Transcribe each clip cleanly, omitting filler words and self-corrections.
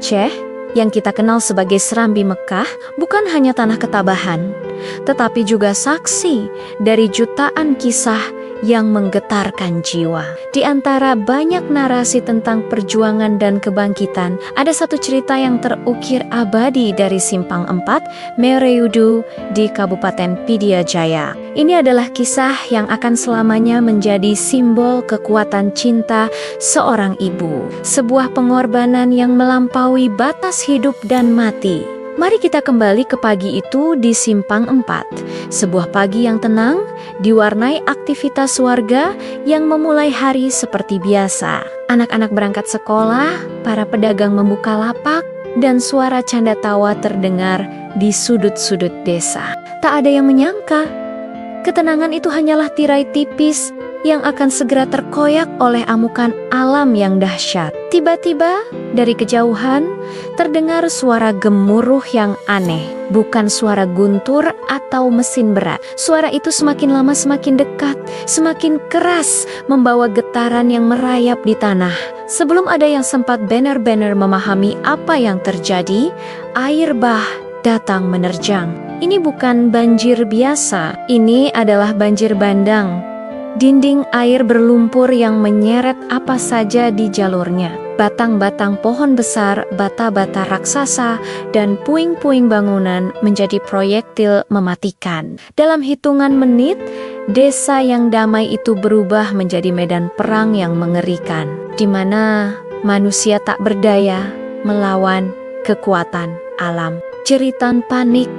Aceh, yang kita kenal sebagai Serambi Mekah, bukan hanya tanah ketabahan, tetapi juga saksi dari jutaan kisah yang menggetarkan jiwa. Di antara banyak narasi tentang perjuangan dan kebangkitan, ada satu cerita yang terukir abadi dari Simpang 4, Mereudu di Kabupaten Pidie Jaya. Ini adalah kisah yang akan selamanya menjadi simbol kekuatan cinta seorang ibu. Sebuah pengorbanan yang melampaui batas hidup dan mati. Mari kita kembali ke pagi itu di Simpang 4. Sebuah pagi yang tenang, diwarnai aktivitas warga yang memulai hari seperti biasa. Anak-anak berangkat sekolah, para pedagang membuka lapak, dan suara canda tawa terdengar di sudut-sudut desa. Tak ada yang menyangka, ketenangan itu hanyalah tirai tipis yang akan segera terkoyak oleh amukan alam yang dahsyat. Tiba-tiba, dari kejauhan, terdengar suara gemuruh yang aneh. Bukan suara guntur atau mesin berat. Suara itu semakin lama semakin dekat, semakin keras, membawa getaran yang merayap di tanah. Sebelum ada yang sempat benar-benar memahami apa yang terjadi, air bah datang menerjang. Ini bukan banjir biasa, ini adalah banjir bandang. Dinding air berlumpur yang menyeret apa saja di jalurnya. Batang-batang pohon besar, bata-bata raksasa, dan puing-puing bangunan menjadi proyektil mematikan. Dalam hitungan menit, desa yang damai itu berubah menjadi medan perang yang mengerikan, di mana manusia tak berdaya melawan kekuatan alam. Jeritan panik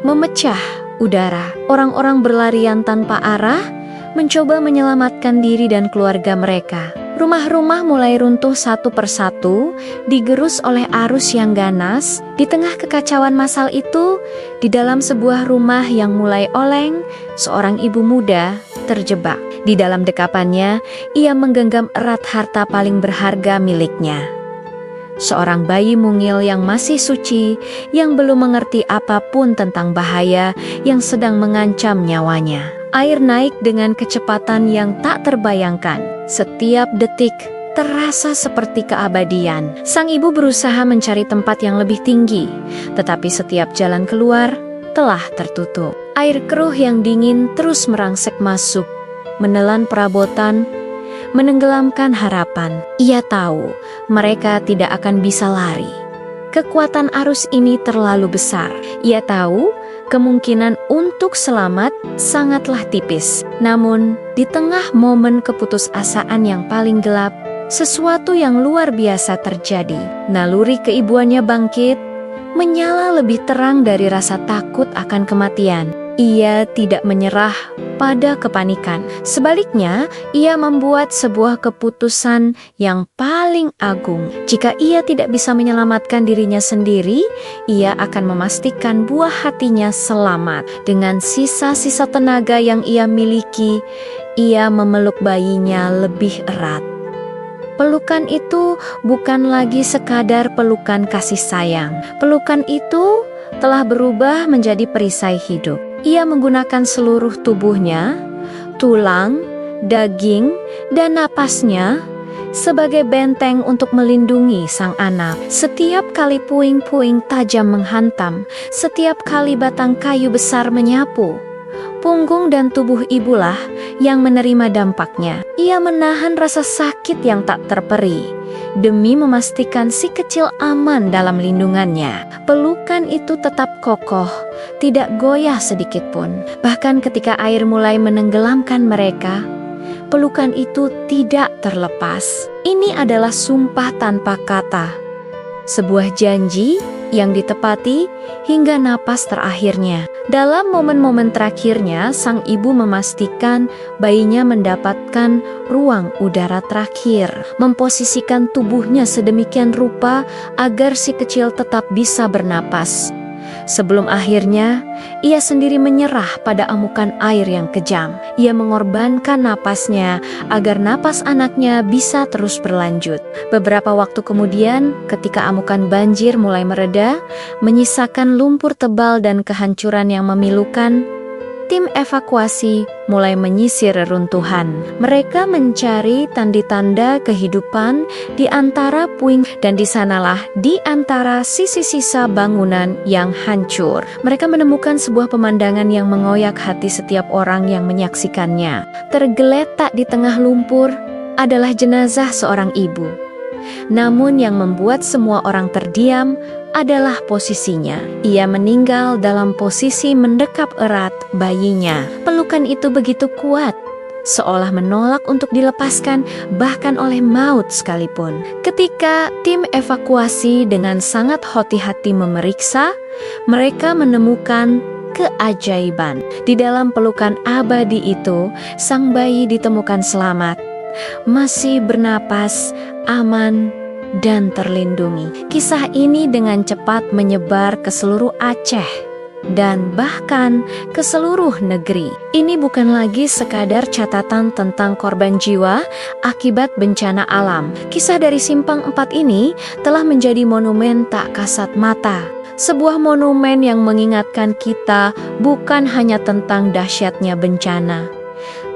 memecah udara. Orang-orang berlarian tanpa arah, mencoba menyelamatkan diri dan keluarga mereka. Rumah-rumah mulai runtuh satu persatu, digerus oleh arus yang ganas. Di tengah kekacauan massal itu, di dalam sebuah rumah yang mulai oleng, seorang ibu muda terjebak. Di dalam dekapannya, ia menggenggam erat harta paling berharga miliknya. Seorang bayi mungil yang masih suci, yang belum mengerti apapun tentang bahaya yang sedang mengancam nyawanya. Air naik dengan kecepatan yang tak terbayangkan. Setiap detik terasa seperti keabadian. Sang ibu berusaha mencari tempat yang lebih tinggi, tetapi setiap jalan keluar telah tertutup. Air keruh yang dingin terus merangsek masuk, menelan perabotan, menenggelamkan harapan. Ia tahu mereka tidak akan bisa lari. Kekuatan arus ini terlalu besar. Ia tahu kemungkinan untuk selamat sangatlah tipis. Namun, di tengah momen keputusasaan yang paling gelap, sesuatu yang luar biasa terjadi. Naluri keibuannya bangkit, menyala lebih terang dari rasa takut akan kematian. Ia tidak menyerah pada kepanikan. Sebaliknya, ia membuat sebuah keputusan yang paling agung. Jika ia tidak bisa menyelamatkan dirinya sendiri, ia akan memastikan buah hatinya selamat. Dengan sisa-sisa tenaga yang ia miliki, ia memeluk bayinya lebih erat. Pelukan itu bukan lagi sekadar pelukan kasih sayang. Pelukan itu telah berubah menjadi perisai hidup. Ia menggunakan seluruh tubuhnya, tulang, daging, dan napasnya sebagai benteng untuk melindungi sang anak. Setiap kali puing-puing tajam menghantam, setiap kali batang kayu besar menyapu, punggung dan tubuh ibulah yang menerima dampaknya. Ia menahan rasa sakit yang tak terperi demi memastikan si kecil aman dalam lindungannya. Pelukan itu tetap kokoh, tidak goyah sedikit pun. Bahkan ketika air mulai menenggelamkan mereka, pelukan itu tidak terlepas. Ini adalah sumpah tanpa kata, sebuah janji yang ditepati hingga napas terakhirnya. Dalam momen-momen terakhirnya, sang ibu memastikan bayinya mendapatkan ruang udara terakhir, memposisikan tubuhnya sedemikian rupa agar si kecil tetap bisa bernapas. Sebelum akhirnya, ia sendiri menyerah pada amukan air yang kejam. Ia mengorbankan napasnya agar napas anaknya bisa terus berlanjut. Beberapa waktu kemudian, ketika amukan banjir mulai mereda, menyisakan lumpur tebal dan kehancuran yang memilukan, tim evakuasi mulai menyisir reruntuhan. Mereka mencari tanda-tanda kehidupan di antara puing, dan di sanalah di antara sisa-sisa bangunan yang hancur, mereka menemukan sebuah pemandangan yang mengoyak hati setiap orang yang menyaksikannya. Tergeletak di tengah lumpur adalah jenazah seorang ibu. Namun yang membuat semua orang terdiam adalah posisinya. Ia meninggal dalam posisi mendekap erat bayinya. Pelukan itu begitu kuat, seolah menolak untuk dilepaskan bahkan oleh maut sekalipun. Ketika tim evakuasi dengan sangat hati-hati memeriksa, mereka menemukan keajaiban. Di dalam pelukan abadi itu, sang bayi ditemukan selamat, masih bernapas, aman, dan terlindungi. Kisah ini dengan cepat menyebar ke seluruh Aceh dan bahkan ke seluruh negeri. Ini bukan lagi sekadar catatan tentang korban jiwa akibat bencana alam. Kisah dari Simpang 4 ini telah menjadi monumen tak kasat mata. Sebuah monumen yang mengingatkan kita bukan hanya tentang dahsyatnya bencana,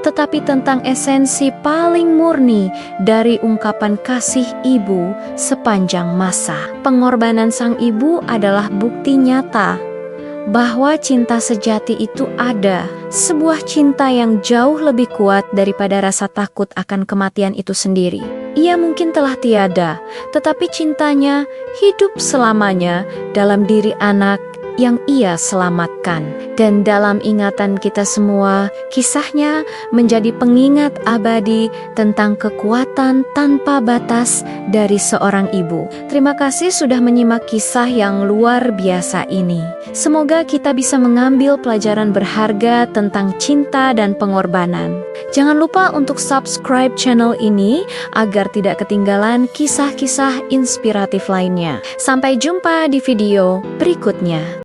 tetapi tentang esensi paling murni dari ungkapan kasih ibu sepanjang masa. Pengorbanan sang ibu adalah bukti nyata bahwa cinta sejati itu ada, sebuah cinta yang jauh lebih kuat daripada rasa takut akan kematian itu sendiri. Ia mungkin telah tiada, tetapi cintanya hidup selamanya dalam diri anak yang ia selamatkan. Dan dalam ingatan kita semua, kisahnya menjadi pengingat abadi tentang kekuatan tanpa batas dari seorang ibu. Terima kasih sudah menyimak kisah yang luar biasa ini. Semoga kita bisa mengambil pelajaran berharga tentang cinta dan pengorbanan. Jangan lupa untuk subscribe channel ini agar tidak ketinggalan kisah-kisah inspiratif lainnya. Sampai jumpa di video berikutnya.